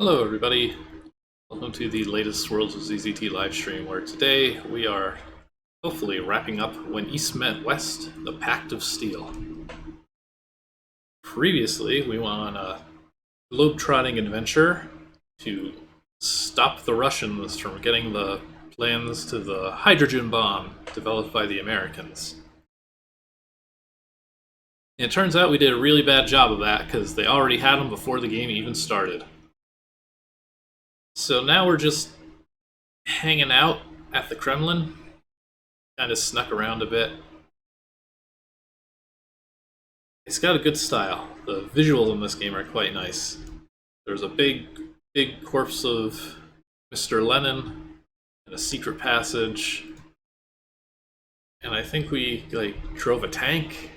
Hello everybody, welcome to the latest Worlds of ZZT livestream, where today we are hopefully wrapping up When East Met West, the Pact of Steel. Previously, we went on a globe-trotting adventure to stop the Russians from getting the plans to the hydrogen bomb developed by the Americans. And it turns out we did a really bad job of that because they already had them before the game even started. So now we're just hanging out at the Kremlin, kind of snuck around a bit. It's got a good style. The visuals in this game are quite nice. There's a big corpse of Mr. Lenin and a secret passage. And I think we, drove a tank.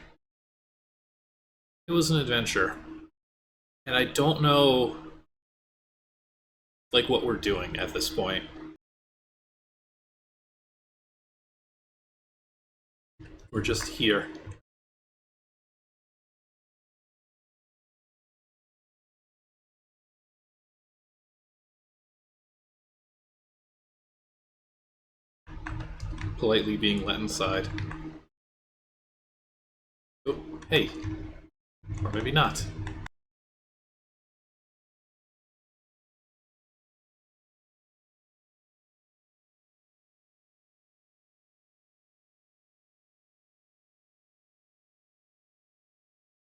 It was an adventure. And I don't know, what we're doing at this point. We're just here. Politely being let inside. Oh, hey. Or maybe not.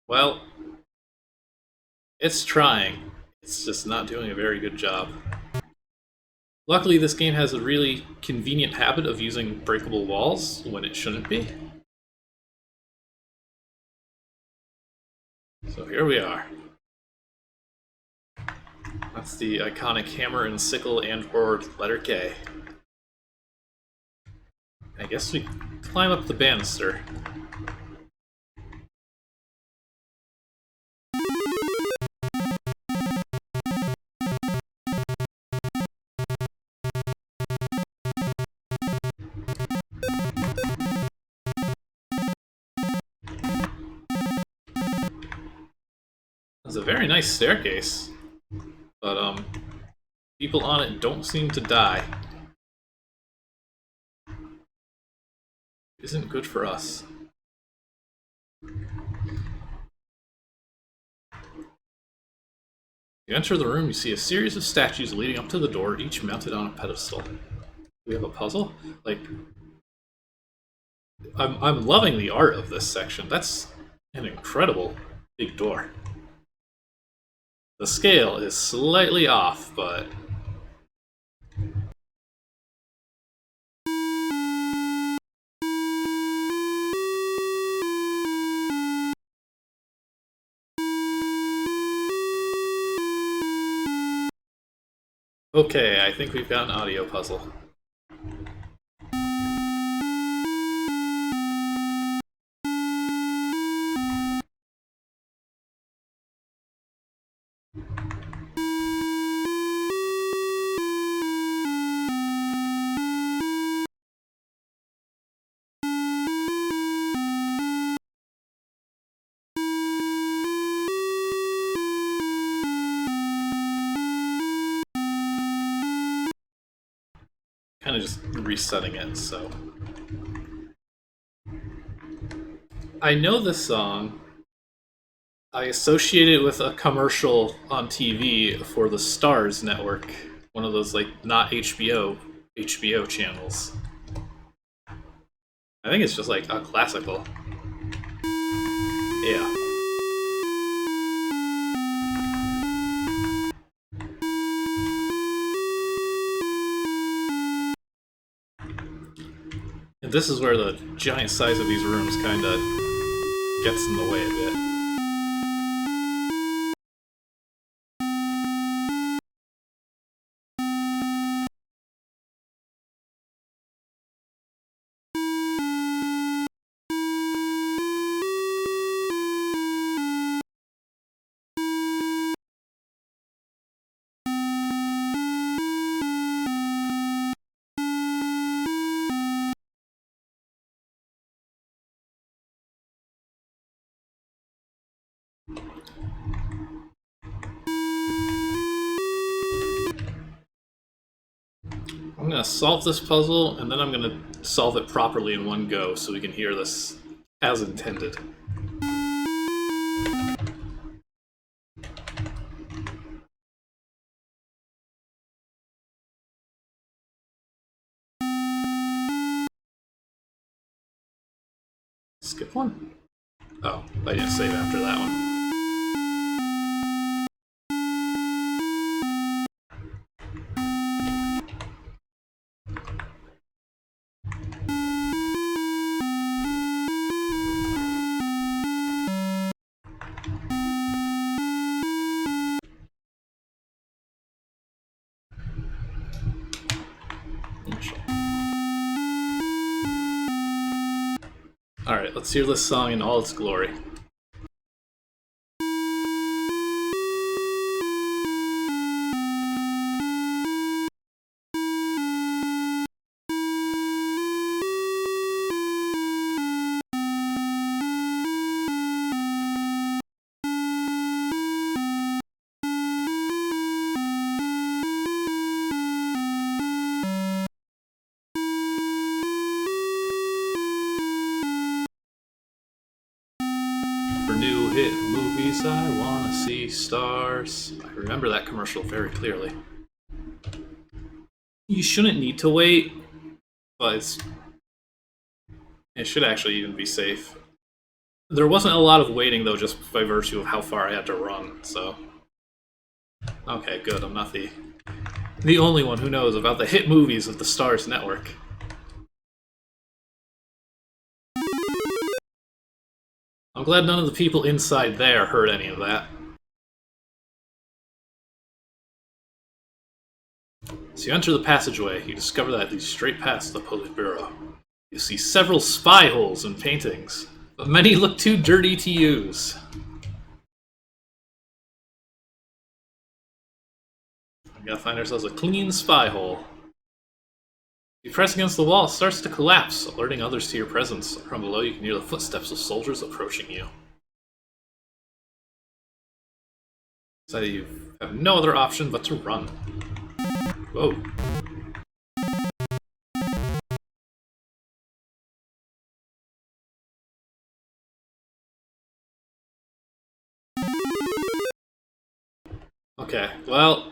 Well, it's trying. It's just not doing a very good job. Luckily, this game has a really convenient habit of using breakable walls when it shouldn't be. So here we are. That's the iconic hammer and sickle and/or letter K. I guess we climb up the banister. It's a very nice staircase, but people on it don't seem to die. Isn't good for us. You enter the room, you see a series of statues leading up to the door, each mounted on a pedestal. We have a puzzle? I'm loving the art of this section. That's an incredible big door. The scale is slightly off, but okay, I think we've got an audio puzzle. Kind of just resetting it, so. I know this song. I associate it with a commercial on TV for the Stars Network, one of those not HBO channels. I think it's just a classical. Yeah. And this is where the giant size of these rooms kind of gets in the way a bit. I'm gonna solve this puzzle, and then I'm gonna solve it properly in one go so we can hear this as intended. Skip one? Oh, I didn't save after that one. Alright, let's hear this song in all its glory. New hit movies, I wanna see stars. I remember that commercial very clearly. You shouldn't need to wait, but it should actually even be safe. There wasn't a lot of waiting though, just by virtue of how far I had to run, so... Okay, good, I'm not the only one who knows about the hit movies of the Stars Network. I'm glad none of the people inside there heard any of that. As you enter the passageway, you discover that it leads straight past the Politburo. You see several spy holes and paintings, but many look too dirty to use. We gotta find ourselves a clean spy hole. You press against the wall, it starts to collapse, alerting others to your presence. From below, you can hear the footsteps of soldiers approaching you. So you have no other option but to run. Whoa. Okay, well,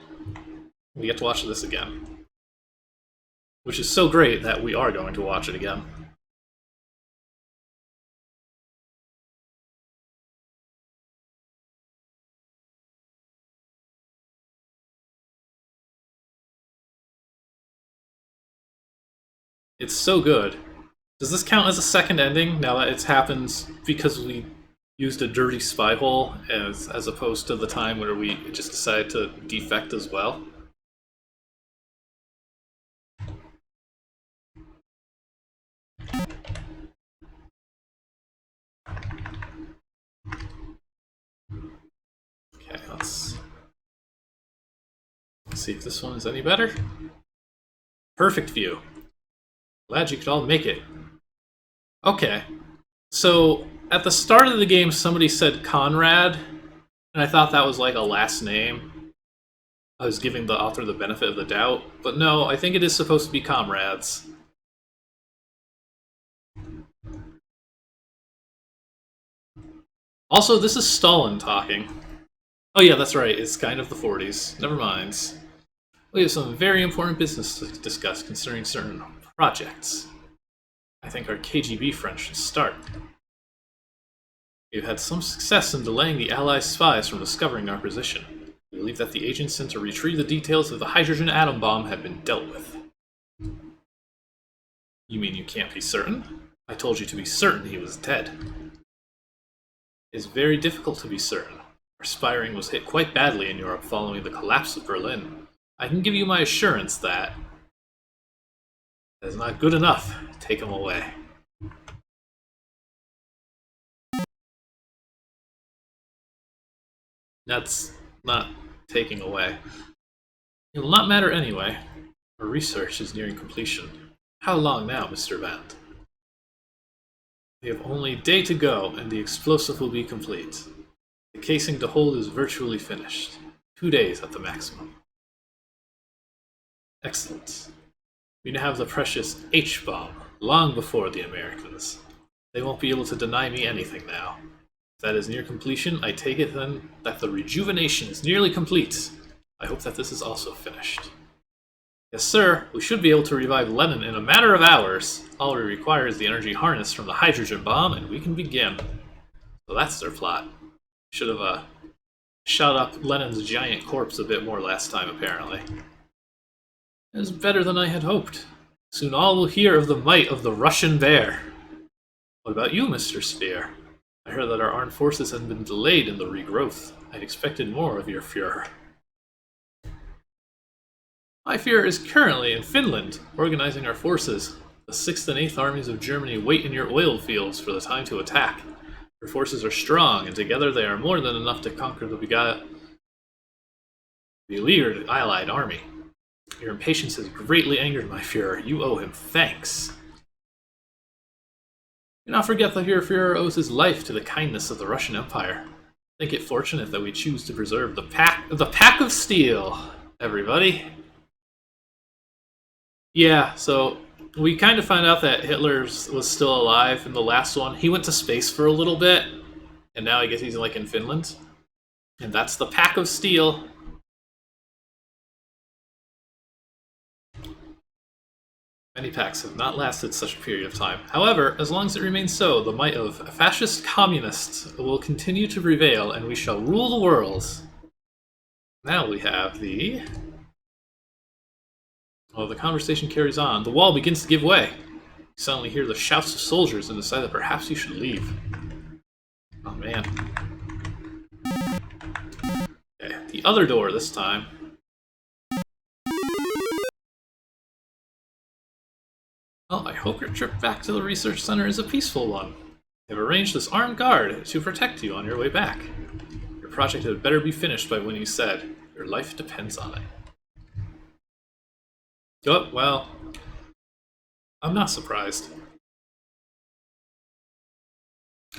we get to watch this again. Which is so great that we are going to watch it again. It's so good. Does this count as a second ending now that it's happened because we used a dirty spy hole as opposed to the time where we just decided to defect as well? Okay, let's see if this one is any better. Perfect view. Glad you could all make it. Okay, so at the start of the game somebody said Conrad, and I thought that was like a last name. I was giving the author the benefit of the doubt, but no, I think it is supposed to be Comrades. Also, this is Stalin talking. Oh yeah, that's right, it's kind of the 40s. Never mind. We have some very important business to discuss concerning certain projects. I think our KGB friend should start. We've had some success in delaying the Allies' spies from discovering our position. We believe that the agents sent to retrieve the details of the hydrogen atom bomb have been dealt with. You mean you can't be certain? I told you to be certain he was dead. It is very difficult to be certain. Our spying was hit quite badly in Europe following the collapse of Berlin. I can give you my assurance that is not good enough. Take him away. That's not taking away. It will not matter anyway. Our research is nearing completion. How long now, Mr. Vand? We have only a day to go, and the explosive will be complete. The casing to hold is virtually finished. 2 days at the maximum. Excellent. We have the precious H-bomb, long before the Americans. They won't be able to deny me anything now. If that is near completion, I take it then that the rejuvenation is nearly complete. I hope that this is also finished. Yes, sir, we should be able to revive Lenin in a matter of hours. All we require is the energy harness from the hydrogen bomb, and we can begin. So that's their plot. Should have shot up Lenin's giant corpse a bit more last time, apparently. It was better than I had hoped. Soon all will hear of the might of the Russian bear. What about you, Mr. Spear? I heard that our armed forces had been delayed in the regrowth. I'd expected more of your Fuhrer. My Fuhrer is currently in Finland, organizing our forces. The 6th and 8th armies of Germany wait in your oil fields for the time to attack. Your forces are strong, and together they are more than enough to conquer the beleaguered Allied army. Your impatience has greatly angered my Fuhrer. You owe him thanks. Do not forget that your Fuhrer owes his life to the kindness of the Russian Empire. Think it fortunate that we choose to preserve the Pact of Steel, everybody. Yeah, so we kind of found out that Hitler was still alive in the last one. He went to space for a little bit, and now I guess he's like in Finland. And that's the Pact of Steel. Many pacts have not lasted such a period of time. However, as long as it remains so, the might of fascist communists will continue to prevail, and we shall rule the world. Now we have the... Oh, the conversation carries on. The wall begins to give way. You suddenly hear the shouts of soldiers and decide that perhaps you should leave. Oh, man. Okay, the other door this time. Well, I hope your trip back to the research center is a peaceful one. They've arranged this armed guard to protect you on your way back. Your project had better be finished by when you said. Your life depends on it. Oh, well, I'm not surprised.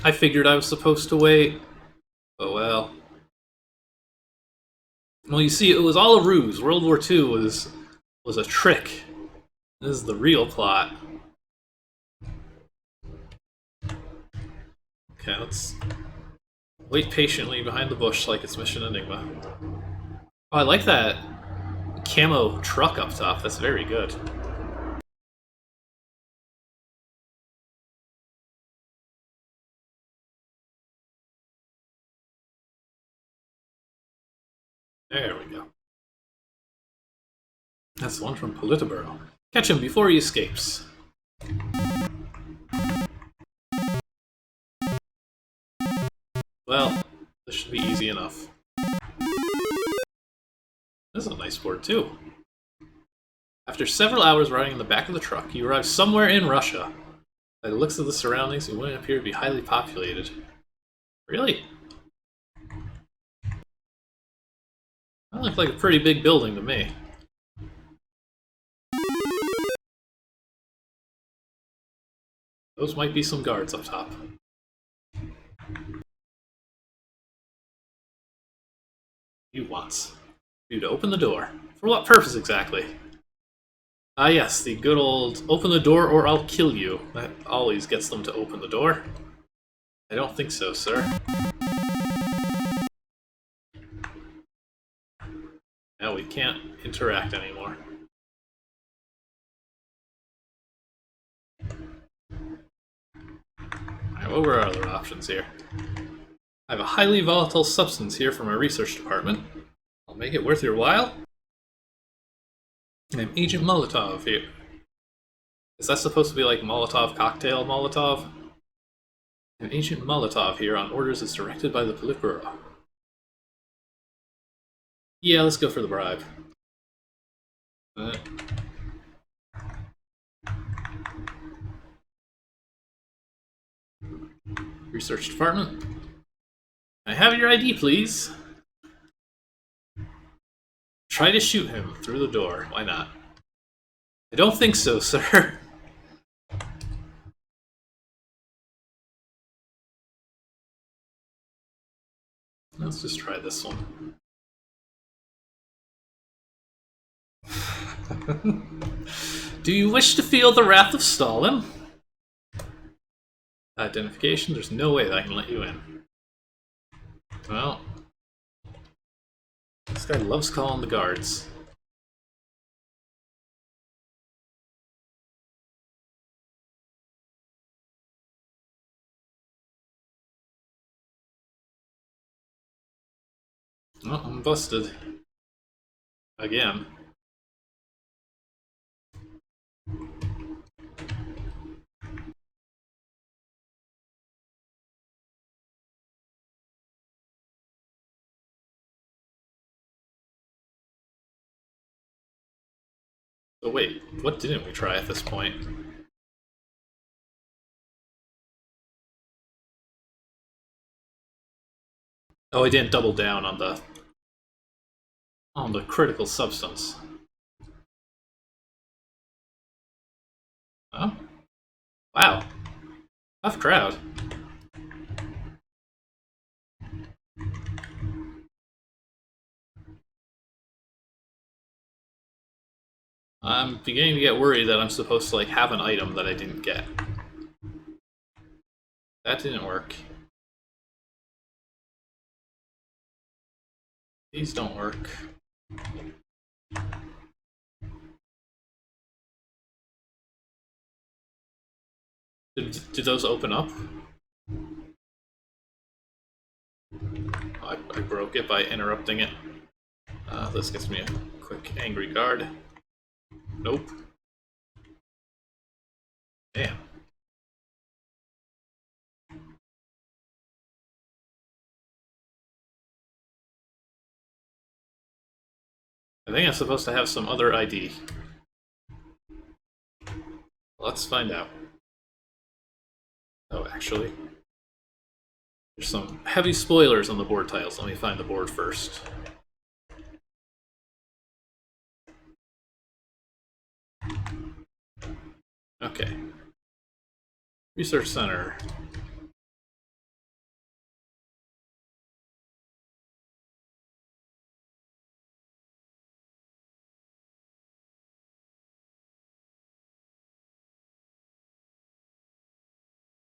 I figured I was supposed to wait. Oh well. Well, you see, it was all a ruse. World War II was a trick. This is the real plot. Okay, let's wait patiently behind the bush like it's Mission Enigma. Oh, I like that camo truck up top. That's very good. There we go. That's the one from Politburo. Catch him before he escapes. Well, this should be easy enough. This is a nice board, too. After several hours riding in the back of the truck, you arrive somewhere in Russia. By the looks of the surroundings, it wouldn't appear to be highly populated. Really? That looked like a pretty big building to me. Those might be some guards up top. You want you to open the door. For what purpose exactly? Ah yes, the good old open the door or I'll kill you. That always gets them to open the door. I don't think so, sir. Now we can't interact anymore. Alright, what were our other options here? I have a highly volatile substance here from our research department. I'll make it worth your while. I'm Agent Molotov here. Is that supposed to be like Molotov cocktail Molotov? I'm Agent Molotov here on orders as directed by the Politburo. Yeah, let's go for the bribe. Research department. I have your ID, please. Try to shoot him through the door. Why not? I don't think so, sir. Let's just try this one. Do you wish to feel the wrath of Stalin? Identification, there's no way that I can let you in. Well, this guy loves calling the guards. Oh, I'm busted. Again. So wait, what didn't we try at this point? Oh, I didn't double down on the critical substance. Oh? Wow. Tough crowd. I'm beginning to get worried that I'm supposed to, like, have an item that I didn't get. That didn't work. These don't work. Did those open up? I broke it by interrupting it. This gets me a quick angry guard. Nope. Damn. I think I'm supposed to have some other ID. Let's find out. Oh, actually, there's some heavy spoilers on the board tiles. Let me find the board first. Okay. Research Center.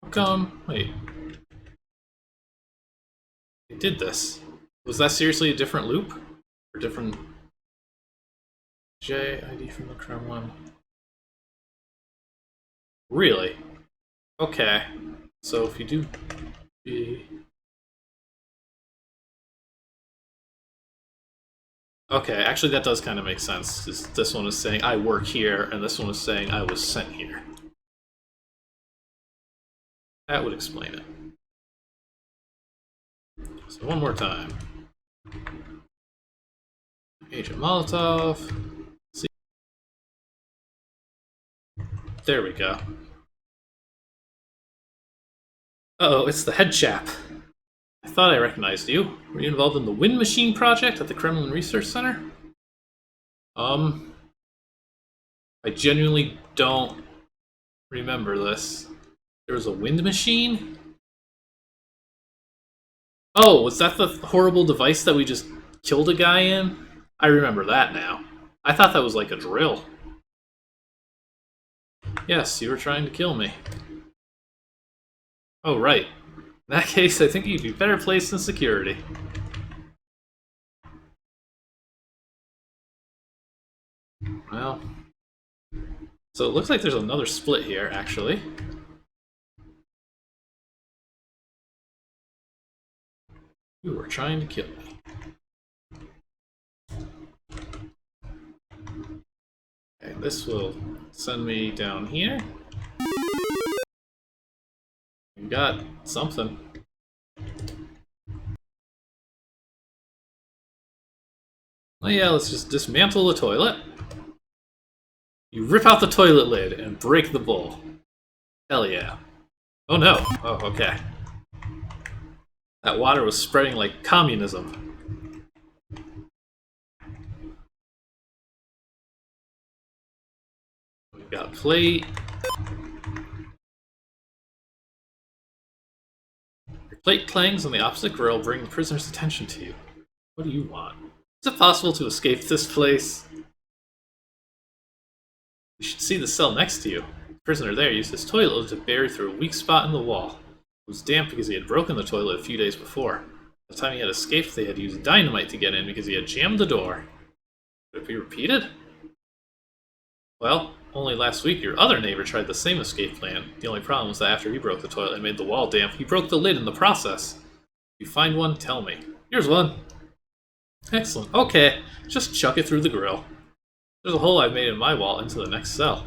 How come? Wait. They did this. Was that seriously a different loop? Or different... J ID from the Kremlin? Really? Okay. So if you do B... Okay, actually that does kind of make sense. This one is saying I work here, and this one is saying I was sent here. That would explain it. So one more time. Agent Molotov. See. There we go. Uh-oh, it's the head chap. I thought I recognized you. Were you involved in the wind machine project at the Kremlin Research Center? I genuinely don't remember this. There was a wind machine? Oh, was that the horrible device that we just killed a guy in? I remember that now. I thought that was like a drill. Yes, you were trying to kill me. Oh, right. In that case, I think you'd be better placed in security. Well... So it looks like there's another split here, actually. You were trying to kill me. Okay, this will send me down here. We got something. Oh yeah, let's just dismantle the toilet. You rip out the toilet lid and break the bowl. Hell yeah. Oh no. Oh, okay. That water was spreading like communism. We've got a plate. Your plate clangs on the opposite grill, bringing the prisoner's attention to you. What do you want? Is it possible to escape this place? You should see the cell next to you. The prisoner there used his toilet to bury through a weak spot in the wall. It was damp because he had broken the toilet a few days before. By the time he had escaped, they had used dynamite to get in because he had jammed the door. Could it be repeated? Well, only last week your other neighbor tried the same escape plan. The only problem was that after he broke the toilet and made the wall damp, he broke the lid in the process. If you find one, tell me. Here's one. Excellent. Okay, just chuck it through the grill. There's a hole I've made in my wall into the next cell.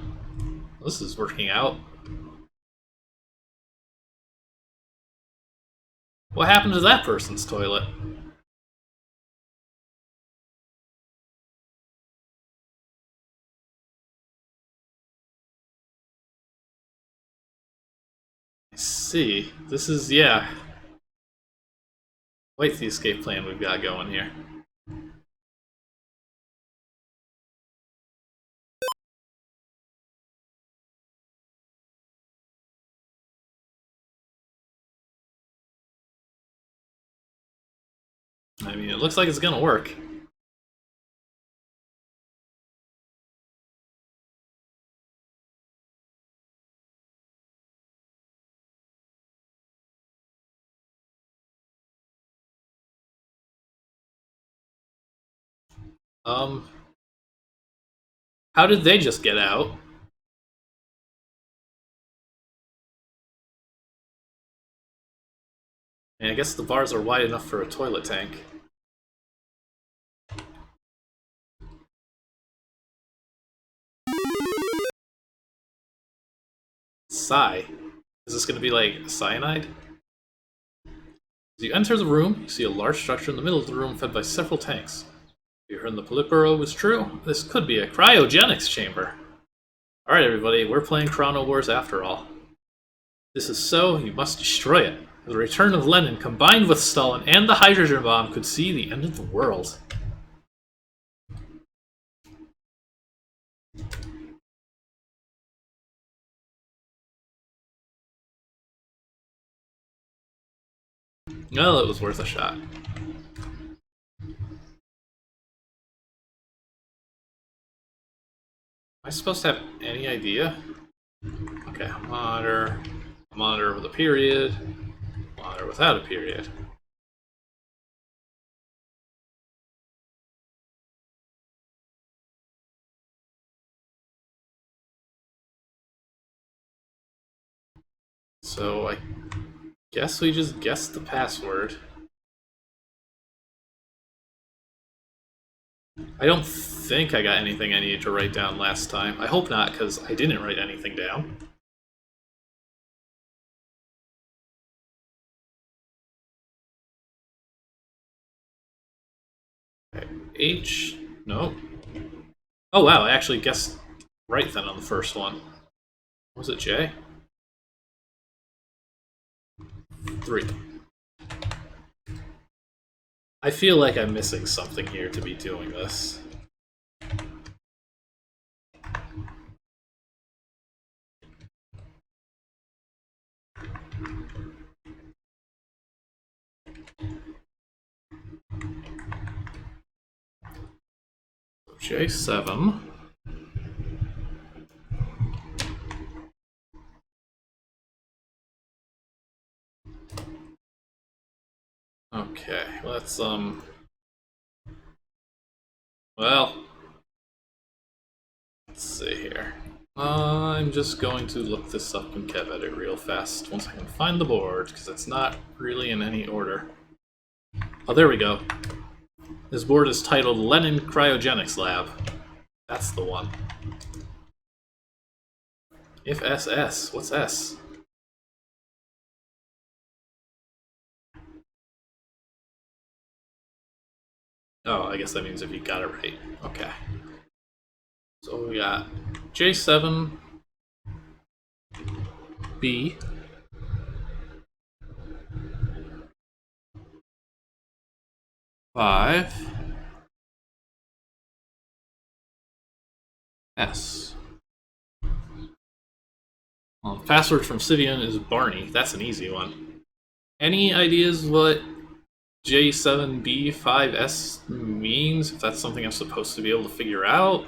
This is working out. What happened to that person's toilet? I see. This is, yeah. Quite the escape plan we've got going here. I mean, it looks like it's gonna work. How did they just get out? And I guess the bars are wide enough for a toilet tank. Sigh. Is this gonna be like cyanide? As you enter the room, you see a large structure in the middle of the room fed by several tanks. You heard the Politburo was true? This could be a cryogenics chamber. Alright everybody, we're playing Chrono Wars after all. This is so, you must destroy it. The return of Lenin combined with Stalin and the hydrogen bomb could see the end of the world. Well, it was worth a shot. Am I supposed to have any idea? Okay, a monitor with a period, a monitor without a period. So I guess we just guessed the password. I don't think I got anything I needed to write down last time. I hope not, because I didn't write anything down. Okay, H, no. Oh wow, I actually guessed right then on the first one. Was it J? 3. I feel like I'm missing something here to be doing this. J7. Okay, let's, well, let's see here. I'm just going to look this up in KevEdit real fast once I can find the board, because it's not really in any order. Oh, there we go. This board is titled Lenin Cryogenics Lab. That's the one. If SS, what's S? Oh, I guess that means if you got it right. Okay. So we got J7, B, five, S. Well, the password from Sivian is Barney. That's an easy one. Any ideas what J7B5S means? If that's something I'm supposed to be able to figure out?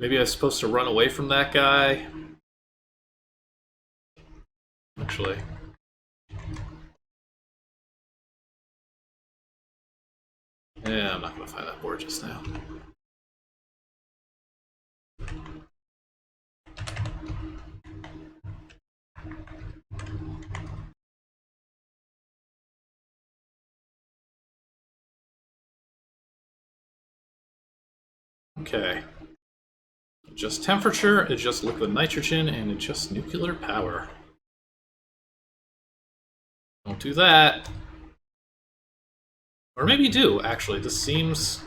Maybe I was supposed to run away from that guy. Actually. Yeah, I'm not going to find that board just now. Okay. Adjust temperature, adjust liquid nitrogen, and adjust nuclear power. Don't do that. Or maybe do, actually. This seems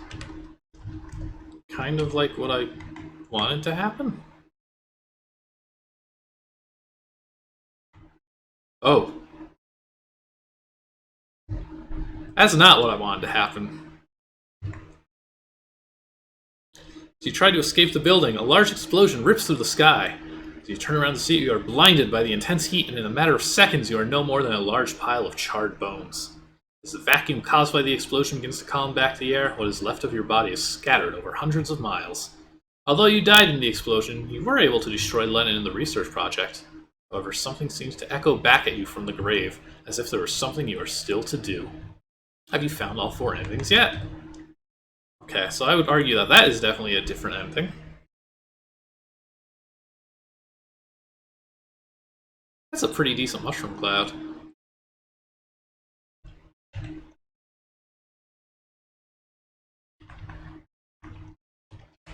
kind of like what I wanted to happen. Oh. That's not what I wanted to happen. As you try to escape the building, a large explosion rips through the sky. As you turn around to see it, you are blinded by the intense heat, and in a matter of seconds, you are no more than a large pile of charred bones. As the vacuum caused by the explosion begins to column back the air, what is left of your body is scattered over hundreds of miles. Although you died in the explosion, you were able to destroy Lenin and the research project. However, something seems to echo back at you from the grave, as if there was something you are still to do. Have you found all 4 endings yet? Okay, so I would argue that that is definitely a different ending. That's a pretty decent mushroom cloud.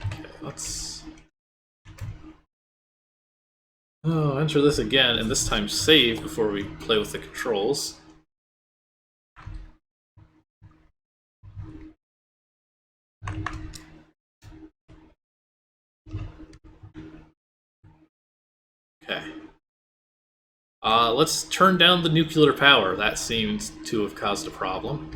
Okay, let's... Oh, enter this again, and this time save before we play with the controls. Okay. Let's turn down the nuclear power. That seems to have caused a problem.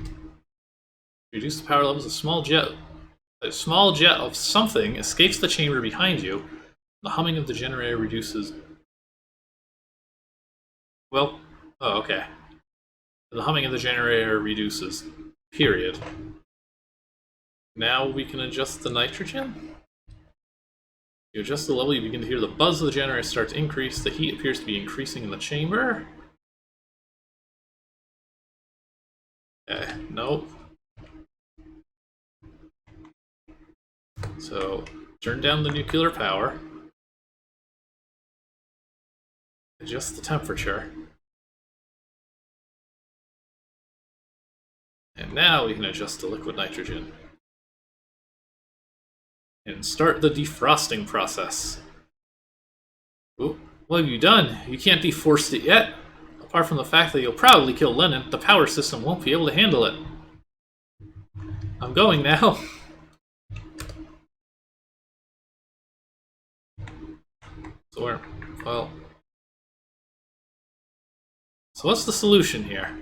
Reduce the power levels. A small jet of something escapes the chamber behind you. The humming of the generator reduces... Well, oh, okay. The humming of the generator reduces. Period. Now we can adjust the nitrogen? You adjust the level, you begin to hear the buzz of the generator start to increase. The heat appears to be increasing in the chamber. Okay, nope. So, turn down the nuclear power. Adjust the temperature. And now we can adjust the liquid nitrogen. And start the defrosting process. Ooh, what have you done? You can't defrost it yet. Apart from the fact that you'll probably kill Lenin, the power system won't be able to handle it. I'm going now. So well... So what's the solution here?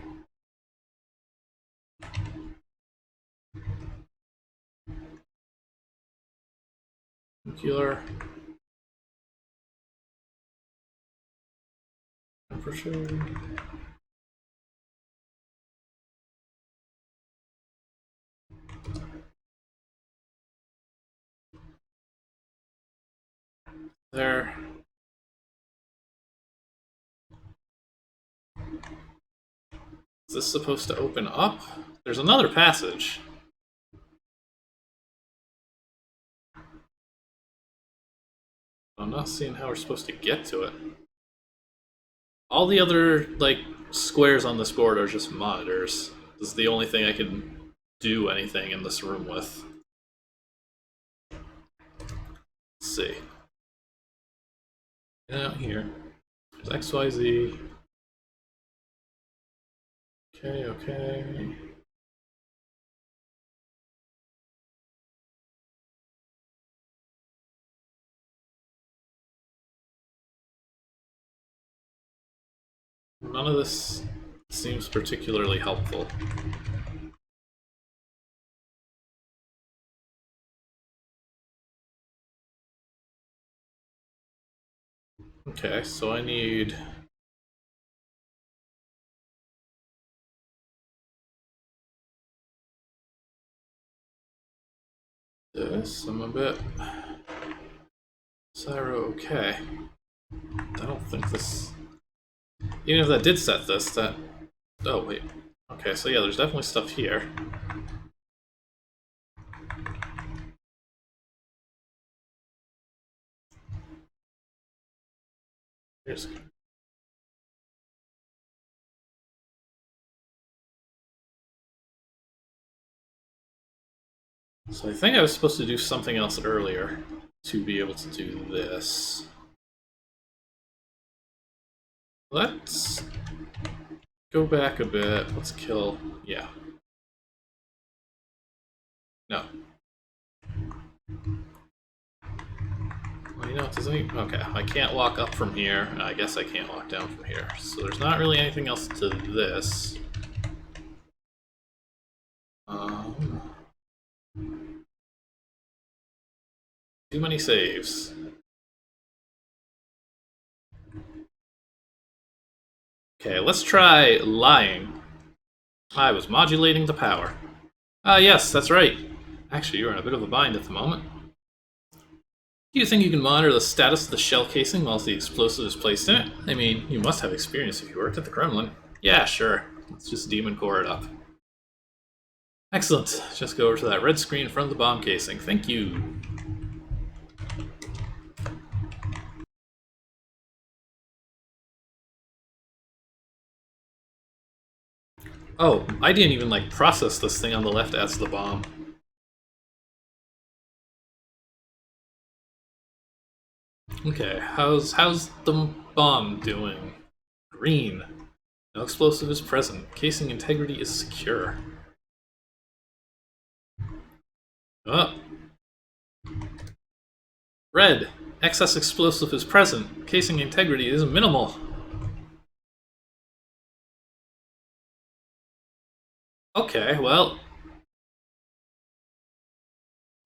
Nuclear... temperature... There... Is this supposed to open up? There's another passage. I'm not seeing how we're supposed to get to it. All the other, like, squares on this board are just monitors. This is the only thing I can do anything in this room with. Let's see. Out here. There's XYZ. Okay, okay. None of this seems particularly helpful. Okay, so I need... this. I'm a bit Zyro, okay. I don't think this... Even if that did set this, that... Oh, wait. Okay, so yeah, there's definitely stuff here. Here's... So I think I was supposed to do something else earlier to be able to do this. Let's go back a bit. Let's kill... Yeah. No. Well, you know, does any... Okay, I can't walk up from here, and I guess I can't walk down from here. So there's not really anything else to this. Too many saves. Okay, let's try lying. I was modulating the power. Ah, yes, that's right. Actually, you're in a bit of a bind at the moment. Do you think you can monitor the status of the shell casing whilst the explosive is placed in it? I mean, you must have experience if you worked at the Kremlin. Yeah, sure. Let's just demon core it up. Excellent. Just go over to that red screen in front of the bomb casing. Thank you. Oh, I didn't even, like, process this thing on the left as the bomb. Okay, how's the bomb doing? Green. No explosive is present. Casing integrity is secure. Oh. Red. Excess explosive is present. Casing integrity is minimal. Okay, well...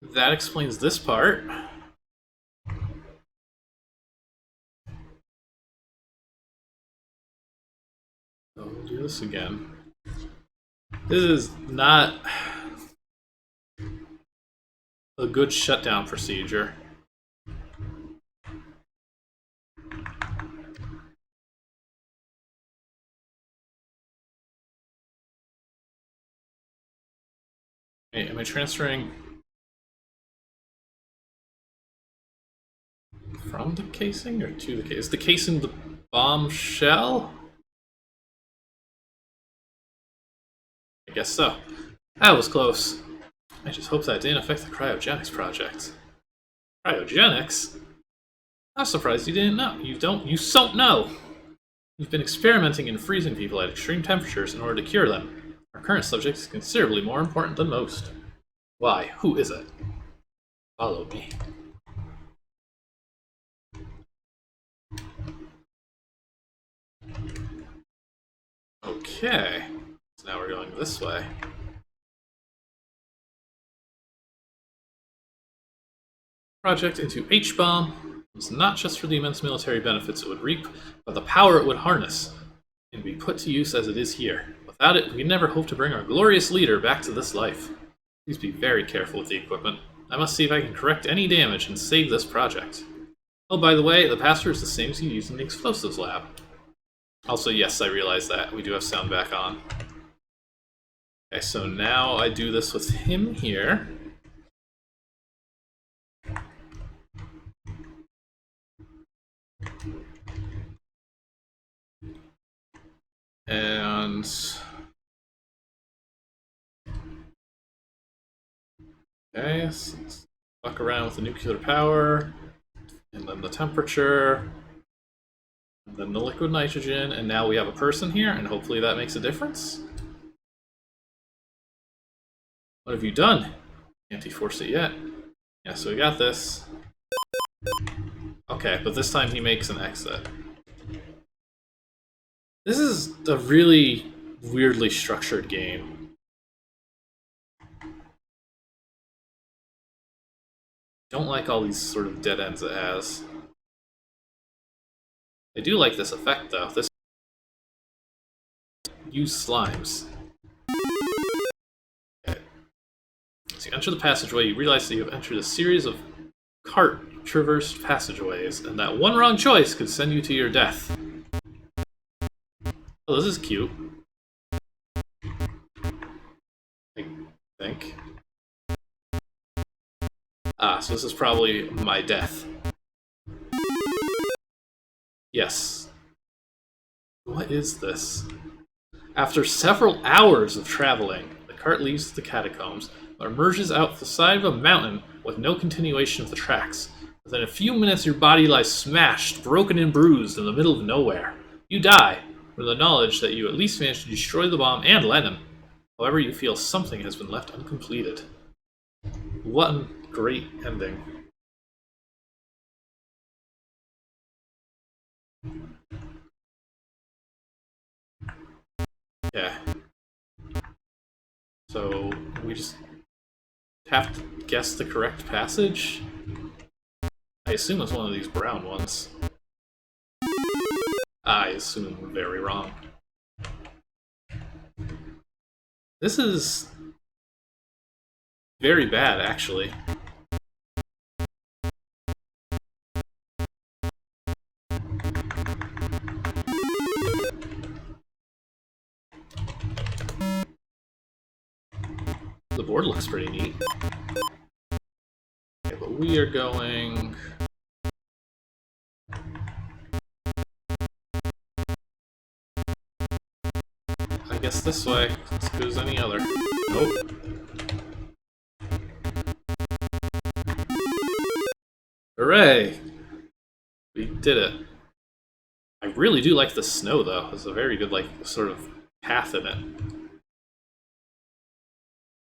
that explains this part. So we'll do this again. This is not a good shutdown procedure. Wait, am I transferring from the casing or to the casing? Is the casing the bomb shell? I guess so. That was close. I just hope that didn't affect the cryogenics project. Cryogenics? I'm surprised you didn't know. You don't know! You've been experimenting in freezing people at extreme temperatures in order to cure them. Our current subject is considerably more important than most. Why? Who is it? Follow me. Okay. So now we're going this way. Project into H-bomb was not just for the immense military benefits it would reap, but the power it would harness and be put to use as it is here. Without it, we never hope to bring our glorious leader back to this life. Please be very careful with the equipment. I must see if I can correct any damage and save this project. Oh, by the way, the password is the same as you used in the explosives lab. Also, yes, I realize that. We do have sound back on. Okay, so now I do this with him here. And... okay, so let's fuck around with the nuclear power, and then the temperature, and then the liquid nitrogen, and now we have a person here, and hopefully that makes a difference. What have you done? Can't deforce it yet. Yeah, so we got this. Okay, but this time he makes an exit. This is a really weirdly structured game. Don't like all these sort of dead ends it has. I do like this effect though. This use slimes. Okay. So you enter the passageway, you realize that you have entered a series of cart traversed passageways, and that one wrong choice could send you to your death. Oh, this is cute. I think. Ah, so this is probably my death. Yes. What is this? After several hours of traveling, the cart leaves the catacombs, but emerges out the side of a mountain with no continuation of the tracks. Within a few minutes, your body lies smashed, broken and bruised in the middle of nowhere. You die, with the knowledge that you at least managed to destroy the bomb and Lenin. However, you feel something has been left uncompleted. What a great ending. Yeah. So, we just have to guess the correct passage? I assume it's one of these brown ones. I assume very wrong. This is very bad, actually. The board looks pretty neat. Okay, but we are going... I guess this way, as good as any other. Nope. Hooray! We did it. I really do like the snow, though. There's a very good, like, sort of path in it.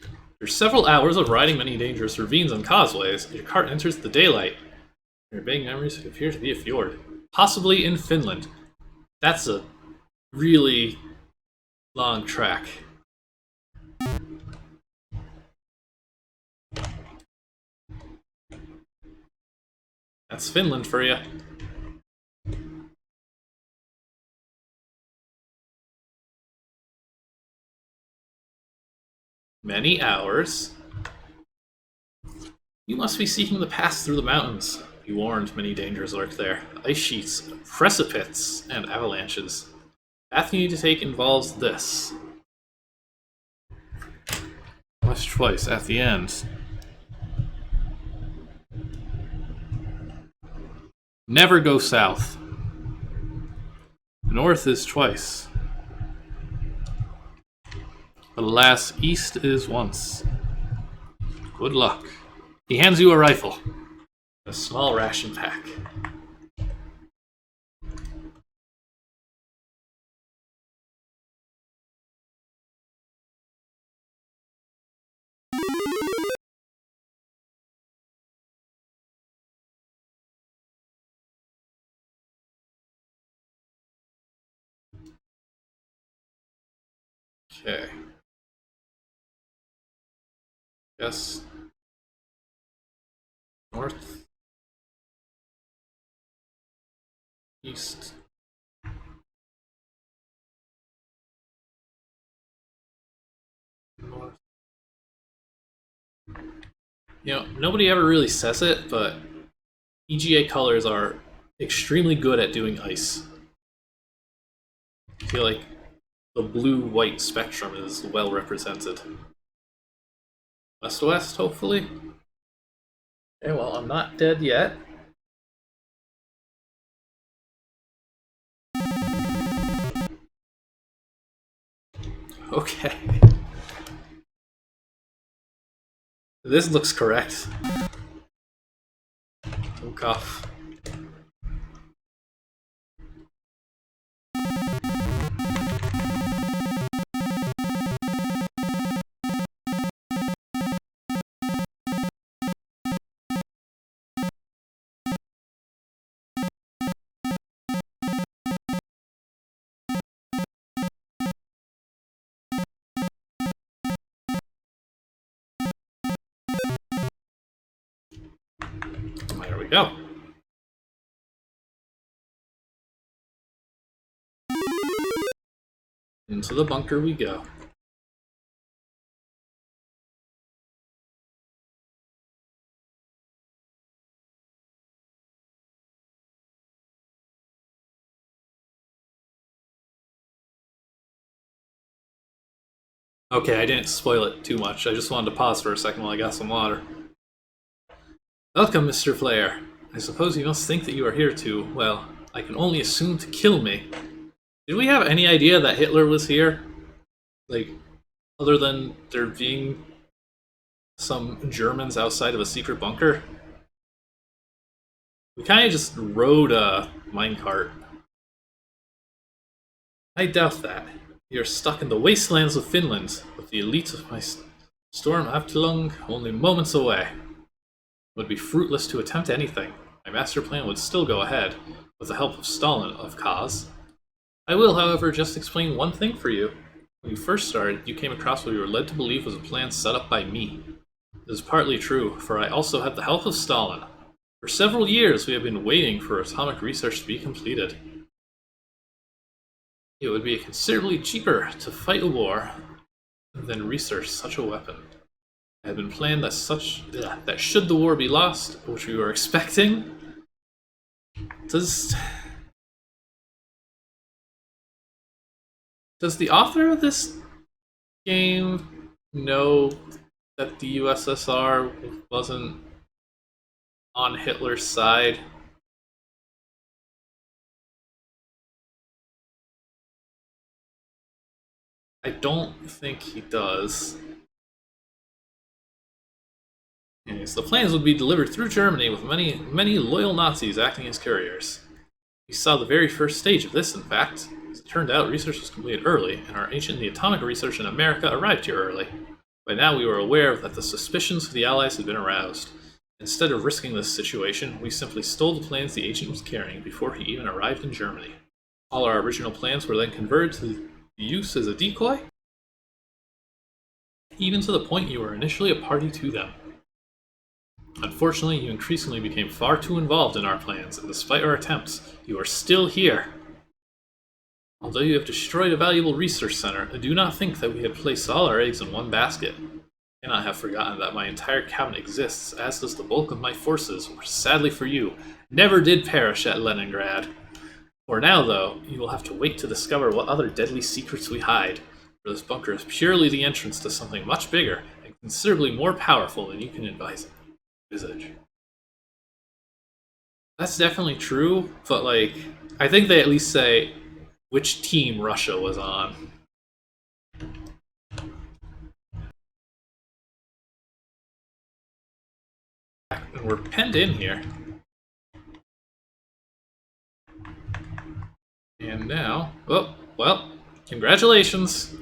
After several hours of riding many dangerous ravines and causeways, your cart enters the daylight. Your vague memories appear to be a fjord. Possibly in Finland. That's a really long track. That's Finland for you. Many hours. You must be seeking the pass through the mountains. Be warned, many dangers lurk there. Ice sheets, precipices, and avalanches. The path you need to take involves this. West twice at the end. Never go south. North is twice. But alas, east is once. Good luck. He hands you a rifle. A small ration pack. Okay. Yes. North. East. North. You know, nobody ever really says it, but EGA colors are extremely good at doing ice. I feel like the blue-white spectrum is well represented. West-west, hopefully? Okay, well, I'm not dead yet. Okay. This looks correct. No cough. There we go. Into the bunker we go. Okay, I didn't spoil it too much. I just wanted to pause for a second while I got some water. Welcome, Mr. Flair. I suppose you must think that you are here to, well, I can only assume to kill me. Did we have any idea that Hitler was here? Like, other than there being some Germans outside of a secret bunker? We kind of just rode a minecart. I doubt that. You're stuck in the wastelands of Finland, with the elite of my storm Aftelung only moments away. It would be fruitless to attempt anything. My master plan would still go ahead, with the help of Stalin, of course. I will, however, just explain one thing for you. When you first started, you came across what you were led to believe was a plan set up by me. This is partly true, for I also had the help of Stalin. For several years, we have been waiting for atomic research to be completed. It would be considerably cheaper to fight a war than research such a weapon. It had been planned that should the war be lost, which we were expecting, does the author of this game know that the USSR wasn't on Hitler's side? I don't think he does. Anyways, the plans would be delivered through Germany with many loyal Nazis acting as couriers. We saw the very first stage of this, in fact. As it turned out, research was completed early, and our ancient atomic research in America arrived here early. By now we were aware that the suspicions of the Allies had been aroused. Instead of risking this situation, we simply stole the plans the agent was carrying before he even arrived in Germany. All our original plans were then converted to use as a decoy, even to the point you were initially a party to them. Unfortunately, you increasingly became far too involved in our plans, and despite our attempts, you are still here. Although you have destroyed a valuable research center, I do not think that we have placed all our eggs in one basket. I cannot have forgotten that my entire cabinet exists, as does the bulk of my forces, which, sadly for you, never did perish at Leningrad. For now, though, you will have to wait to discover what other deadly secrets we hide, for this bunker is purely the entrance to something much bigger and considerably more powerful than you can envisage. That's definitely true, but like, I think they at least say which team Russia was on. And we're penned in here. And now, oh, well, congratulations!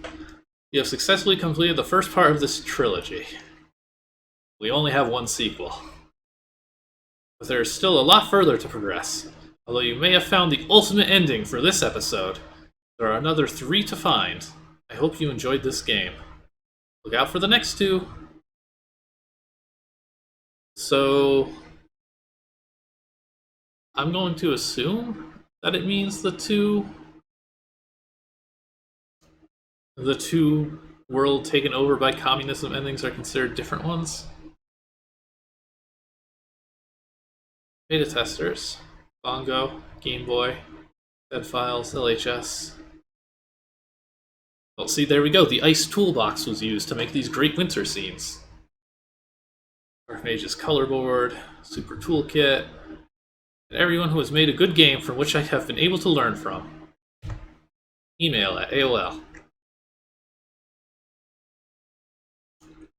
You have successfully completed the first part of this trilogy. We only have one sequel. But there is still a lot further to progress. Although you may have found the ultimate ending for this episode, there are another 3 to find. I hope you enjoyed this game. Look out for the next 2. So, I'm going to assume that it means the two world taken over by communism endings are considered different ones. Beta testers, Bongo, Game Boy, Dead Files, LHS. Well, see, there we go. The ice toolbox was used to make these great winter scenes. Archmage's color board, super toolkit, and everyone who has made a good game from which I have been able to learn from. Email at AOL.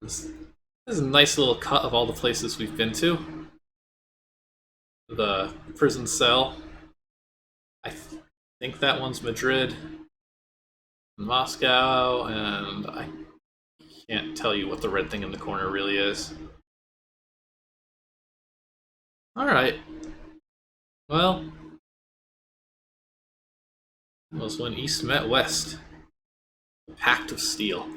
This is a nice little cut of all the places we've been to. The prison cell. I think that one's Madrid, Moscow, and I can't tell you what the red thing in the corner really is. Alright. Well, it was when East met West. The Pact of Steel.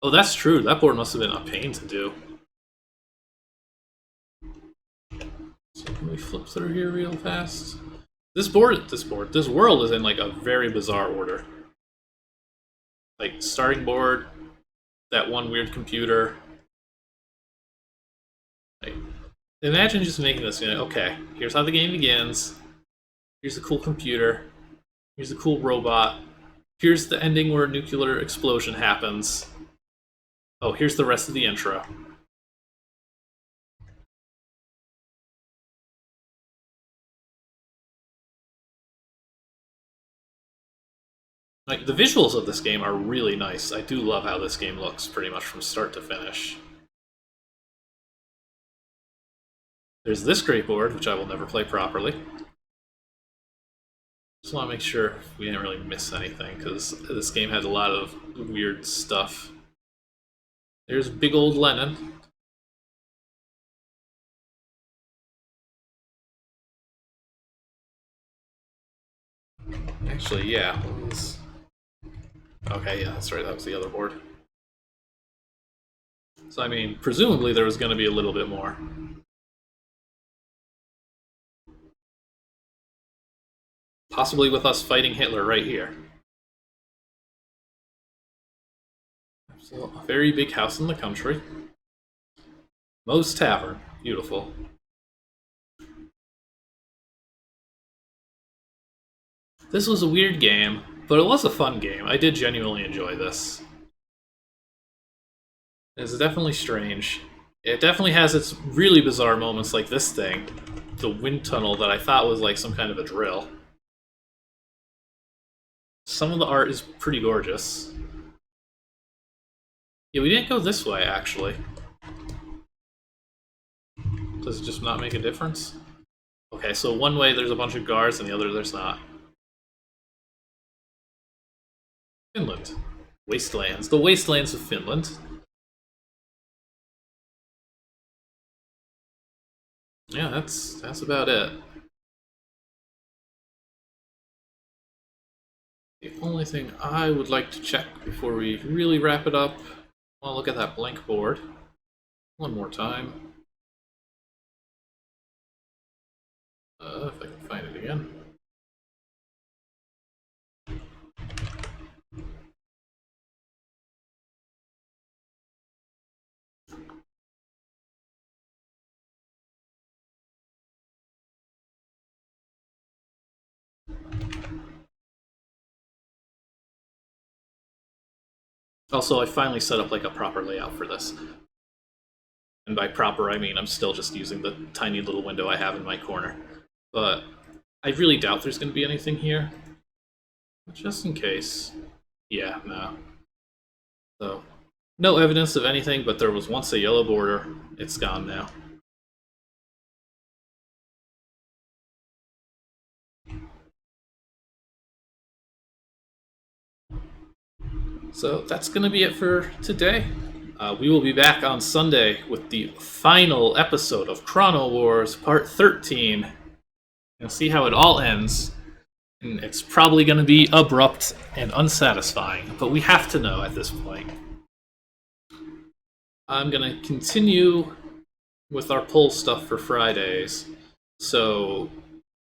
Oh, that's true. That board must have been a pain to do. So can we flip through here real fast? This world is in like a very bizarre order. Like starting board, that one weird computer. Like, imagine just making this, okay, here's how the game begins. Here's a cool computer. Here's a cool robot. Here's the ending where a nuclear explosion happens. Oh, here's the rest of the intro. Like, the visuals of this game are really nice. I do love how this game looks pretty much from start to finish. There's this great board, which I will never play properly. Just want to make sure we didn't really miss anything, because this game had a lot of weird stuff. There's big old Lenin. Actually, yeah. Okay, yeah, that's right, that was the other board. So, I mean, presumably there was going to be a little bit more. Possibly with us fighting Hitler right here. So, a very big house in the country. Moe's Tavern. Beautiful. This was a weird game, but it was a fun game. I did genuinely enjoy this. It's definitely strange. It definitely has its really bizarre moments like this thing. The wind tunnel that I thought was like some kind of a drill. Some of the art is pretty gorgeous. Yeah, we didn't go this way, actually. Does it just not make a difference? Okay, so one way there's a bunch of guards and the other there's not. Finland. Wastelands. The wastelands of Finland. Yeah, that's about it. The only thing I would like to check before we really wrap it up, I want to look at that blank board one more time. If I can find it again. Also, I finally set up like a proper layout for this. And by proper, I mean I'm still just using the tiny little window I have in my corner. But I really doubt there's going to be anything here. Just in case. Yeah, no. So, no evidence of anything, but there was once a yellow border. It's gone now. So that's going to be it for today. We will be back on Sunday with the final episode of Chrono Wars Part 13. You'll see how it all ends. And it's probably going to be abrupt and unsatisfying, but we have to know at this point. I'm going to continue with our poll stuff for Fridays. So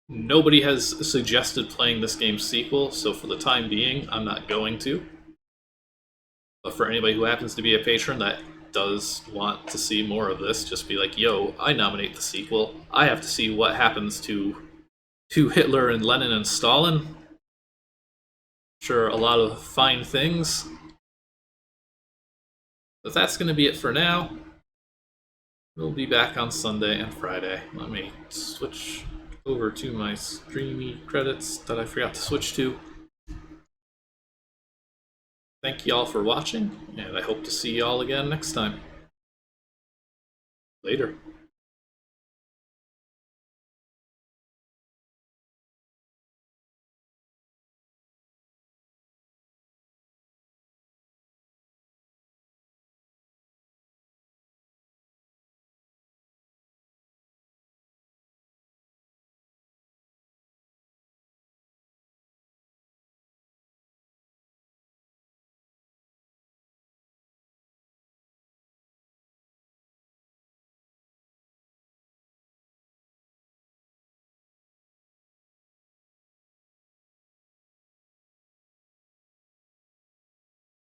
nobody has suggested playing this game's sequel, so for the time being, I'm not going to. But for anybody who happens to be a patron that does want to see more of this, just be like, yo, I nominate the sequel. I have to see what happens to Hitler and Lenin and Stalin. Sure, a lot of fine things. But that's going to be it for now. We'll be back on Sunday and Friday. Let me switch over to my streamy credits that I forgot to switch to. Thank you all for watching, and I hope to see you all again next time. Later.